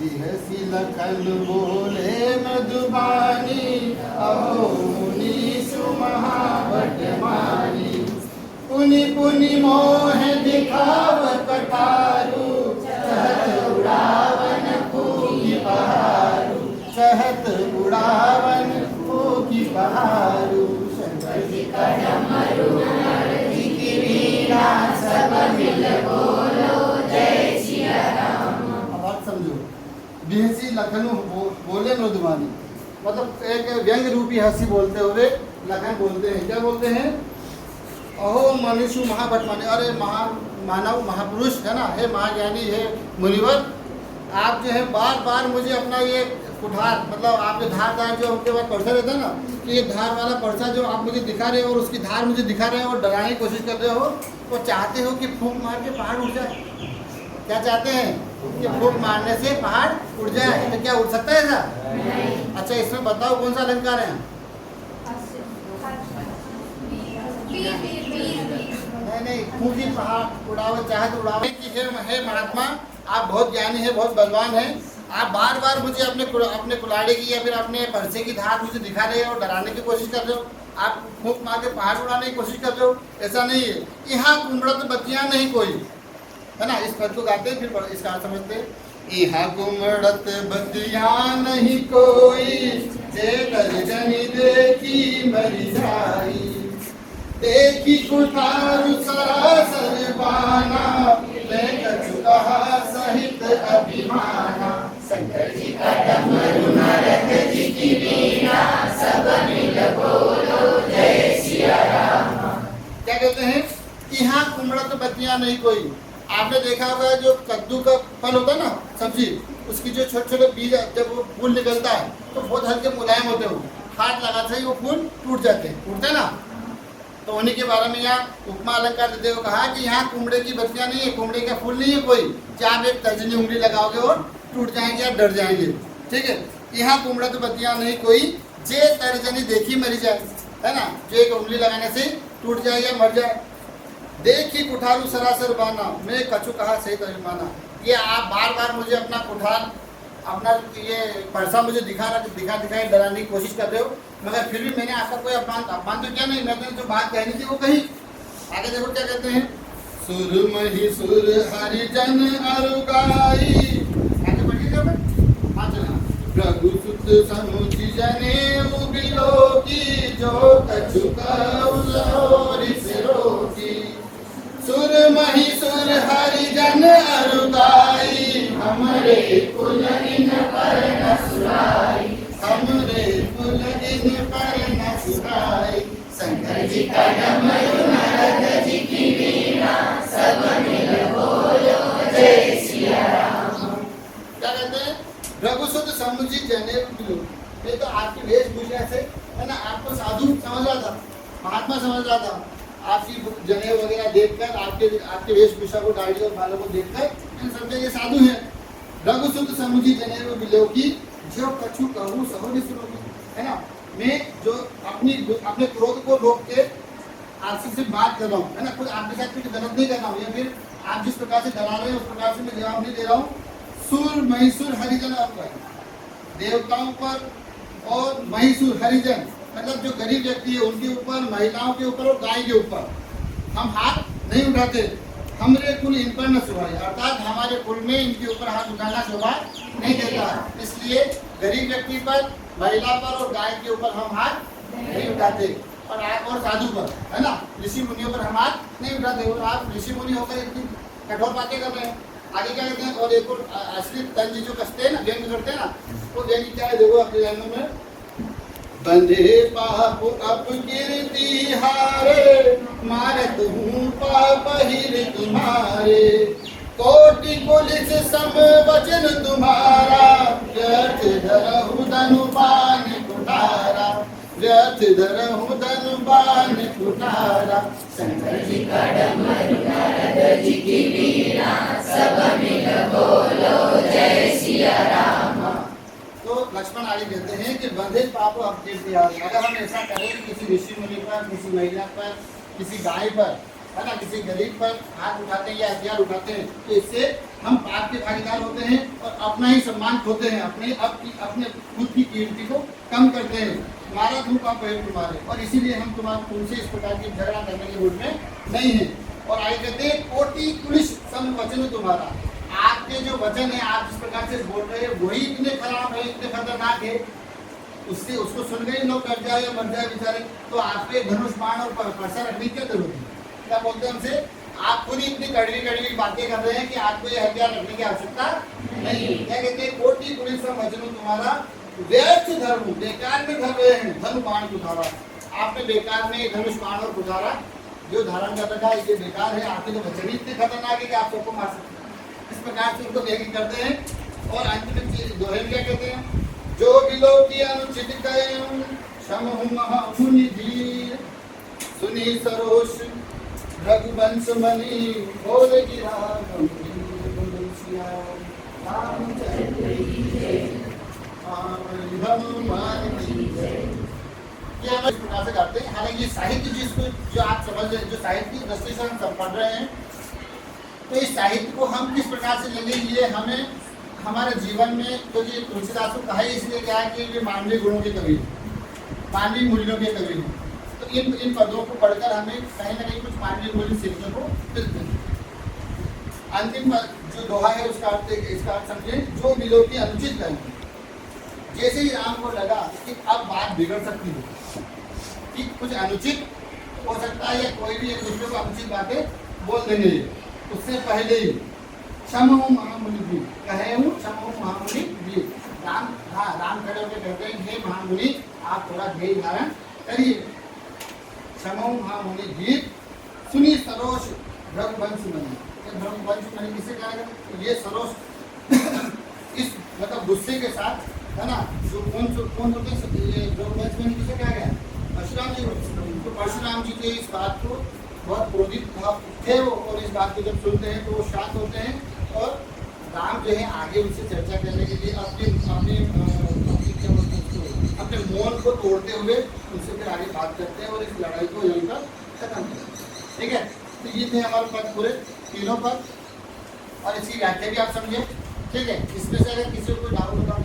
बिहसी लखन बोले मधुबानी, अहो मुनि सुमहावट मानी। पुनि पुनि मोह दिखाव कटारू, चहत उड़ावन फूकी बहारू, चहत उड़ावन फूकी बहारू। शंकर जी का डमरू नारद जी की वीणा, सब मिल बोलो जय सिया राम। अब आप समझो, बिहसी लखनऊ बोले मृदुबानी, मतलब एक व्यंग रूपी हंसी बोलते हुए लखन बोलते हैं। क्या बोलते हैं? अहो मनुष्य महाभट माने, अरे मानव महापुरुष है ना, हे महाज्ञानी, हे मुनिवर, आप जो है बार बार मुझे अपना ये कुठार, मतलब आप जो धार जो आपके पास पर्चा रहता है ना, कि ये धार वाला पर्चा जो आप मुझे दिखा रहे हो और उसकी धार मुझे दिखा रहे हो और डराने की कोशिश कर रहे हो, वो चाहते हो कि फूंक मार के पहाड़ उड़ जाए। क्या चाहते हैं? कि फूंक मारने से पहाड़ उड़ जाए। तो क्या उड़ सकता है ऐसा? अच्छा, इसमें बताओ कौन सा अलंकार है? नहीं, फूंकी पहाड़ उड़ावे चाहत उड़ावे की। हे महात्मा, आप बहुत ज्ञानी है, बहुत बलवान है, आप बार बार मुझे अपने कुलाड़े की या फिर अपने परसे की धार मुझे दिखा रहे हो और डराने की कोशिश कर रहे हो, आप फूंक मार के पहाड़ उड़ाने की कोशिश कर रहे हो। ऐसा नहीं है। यहाँ कुमड़त बतिया नहीं कोई, है ना। इस पद को गाते हैं, फिर इसका अर्थ समझते हैं। यहाँ कुमड़त बतिया नहीं कोई, जे जनी देखी मरी जाई। देखी कुठार सरासर बाना, ले कछुआ सहित अभिमाना। शंकर जी का डमरू नारद जी की वीणा, सब मिल बोलो जय सिया राम। क्या कहते हैं? यहाँ कुमड़त बतिया नहीं कोई। आपने देखा होगा जो कद्दू का फल होता है ना, सब्जी, उसकी जो छोटे छोटे बीज, जब वो फूल निकलता है तो बहुत हल्के मुलायम होते हैं, हाथ लगाते ही वो फूल टूट जाते हैं, टूटते हैं ना। तो उन्हीं के बारे में यहाँ उपमा अलंकार देते हुए कहा कि यहाँ कुमड़े की बतिया नहीं है, कुमड़े का फूल नहीं है कोई, जहाँ आप एक तर्जनी उंगली लगाओगे और टूट जाएंगे या डर जाएंगे। ठीक है, यहाँ कुमड़ा तो बतिया नहीं कोई, जे तर्जनी देखी मरी जाए, है ना, जो एक उंगली लगाने से टूट जाए या मर जाए। देखी कुठारू सरासर बाना, मैं कछु कहा सही तर्जमाना। ये आप बार बार मुझे अपना कुठार, अपना ये परसा मुझे दिखा डराने की कोशिश कर रहे हो, मगर फिर भी मैंने आपका कोई अपमान तो क्या नहीं, मैंने जो बात कहनी थी वो कही। आगे देखो क्या कहते हैं? सुर मही सुर हरिजन अरुगाई। आगे बढ़िएगा। हाँ चला। प्रभु सुत समुझ जने उबिलो की, जो कछु कौरी से रोकी। सुर मही सुर हरिजन अरुगाई, हमरे कुल इन पर न सुराई, हमरे कुल इन पर न सुराई। शंकर जी का डमरू नारद जी की वीणा, सब मिल बोलो जय सिया राम। क्या कहते हैं? रघुसुत समुझी जने उबिलो। ये तो आपकी वेशभूषा से, है ना, आपको साधु समझ रहा था, महात्मा समझ रहा था। आपकी जने वगैरह देखकर, आपके वेशभूषा को, दाढ़ी और बालों को देखकर समझे ये साधु है। रघुसुत समुझी जनेऊ बिलोकी, जो कछु कहूँ सहो निसुरोगी, है ना। मैं जो अपने क्रोध को रोक के आपसे सिर्फ बात कर रहा हूँ, है ना, कुछ आपके साथ कुछ गलत नहीं कर रहा हूँ, या फिर आप जिस प्रकार से डरा रहे हैं उस प्रकार से मैं जवाब नहीं दे रहा हूँ। सुर महिसुर हरिजन, देवताओं पर और महिसुर हरिजन, मतलब जो गरीब व्यक्ति है उनके ऊपर, महिलाओं के ऊपर और गाय के ऊपर हम हाथ नहीं उठाते। हमरे कुल इन पर न सुभाई, अर्थात हमारे कुल में इनके ऊपर हाथ उठाना शोभा नहीं देता, इसलिए गरीब व्यक्ति पर, महिला पर और गाय के ऊपर हम हाथ नहीं उठाते। और आप और साधु पर, है ना, ऋषि मुनियों पर हम हाथ नहीं उठाते। और आप ऋषि मुनि होकर इतनी कठोर बातें कर रहे हैं। आगे क्या कहते हैं? और एक और असली तंज जो कसते हैं ना, व्यंग करते हैं ना, वो व्यंग क्या है देखो अपने जन्म में। बंधे पाप अपकीर्ति हारे, मारत हूँ पाप हिर तुम्हारे। कोटि पुलिस सम वचन तुम्हारा, व्यर्थ धरहु धनुबान कुठारा, व्यर्थ धरहु धनुबान कुठारा। शंकर जी का डमरू नारद जी की वीणा, सब मिल बोलो जय सिया राम। तो लक्ष्मण आगे कहते हैं कि बंधे पाप अपकीर्ति हारे, अगर हम ऐसा करें कि किसी ऋषि मुनि पर, किसी महिला पर, किसी गाय पर, है ना, किसी गरीब पर हाथ उठाते हैं या हथियार उठाते हैं, तो इससे हम पाप के भागीदार होते हैं और अपना ही सम्मान खोते हैं, अपने खुद की कीर्ति को कम करते हैं। तुम्हारा धूप आप वही तुम्हारे, और इसीलिए हम तुमसे इस प्रकार की झगड़ा करने के मूड में नहीं है। और आगे कहते हैं कोटि कुलिश सम वचन तुम्हारा, आपके जो वचन है, आप जिस प्रकार से बोल रहे हैं वही इतने खराब है, इतने खतरनाक है, उससे उसको सुन गए लोग कर जाए या मर जाए बेचारे, तो आप पे धनुष बाण और परसा रखने की क्या जरूरत है? क्या बोलते हैं हमसे, आप खुद ही इतनी कड़वी कड़वी बातें कर रहे हैं कि आपको ये हथियार रखने की आवश्यकता नहीं है। क्या कहते हैं कोटि पुलिस का वचन तुम्हारा व्यर्थ धर्म, बेकार में धर रहे हैं धनु बाण कुठारा, आपने बेकार में धनुष बाण और कुठारा जो धारण कर रखा है ये बेकार है, आपके तो वचन ही इतने खतरनाक है कि आप सबको मार सकते हैं। इस प्रकार से उनको व्यंग्य करते हैं। और अंत में दोहे क्या कहते हैं, जो बिलो की अनुचित कहे क्षम मुनि धीर, सुनी सरोष रघुवंश मणि बोल गिरा से करते हैं। हालांकि साहित्य जिसको जो आप समझ रहे, जो साहित्य की दृष्टि से हम सब पढ़ रहे हैं, तो इस साहित्य को हम किस प्रकार से लेंगे, ये हमें हमारे जीवन में, क्योंकि तो तुलसीदास को कहा इसलिए क्या है कि ये मानवीय गुणों के कवि, मानवीय मूल्यों के कवि हैं। तो इन पदों को पढ़कर हमें कहीं ना कहीं कुछ मानवीय मूल्य सीखने को मिलते हैं। अंतिम जो दोहा है उसका अर्थ समझे, जो बिलो की अनुचित कहें, जैसे ही राम को लगा कि अब बात बिगड़ सकती है, कि कुछ अनुचित हो सकता है या कोई भी एक दूसरे को अनुचित बातें बोल देंगे, उससे पहले ही क्षम महामुनि भी कहे हूँ, क्षम महामुनि भी, राम खड़े होकर कहते हैं हे महामुनि आप थोड़ा धैर्य धारण करिए। क्षम महामुनि भी सुनी सरोष रघुवंश मणि, रघुवंश मणि किसे कहेगा, ये सरोष इस मतलब गुस्से के साथ है ना, जो कौन होते हैं ये रघुवंश मणि किसे कहा गया, परशुराम जी। तो परशुराम जी के इस बात को बहुत क्रोधित थे वो, और इस बात को जब सुनते हैं तो वो शांत होते हैं, और राम जो है आगे उनसे चर्चा करने के लिए अपने मौन को तोड़ते हुए उनसे फिर आगे बात करते हैं और इस लड़ाई को यहीं पर खत्म करते हैं। ठीक है, तो ये थे हमारे पद पूरे तीनों पद, और इसकी व्याख्या भी आप समझे। ठीक है, इसमें से अगर किसी को डाउट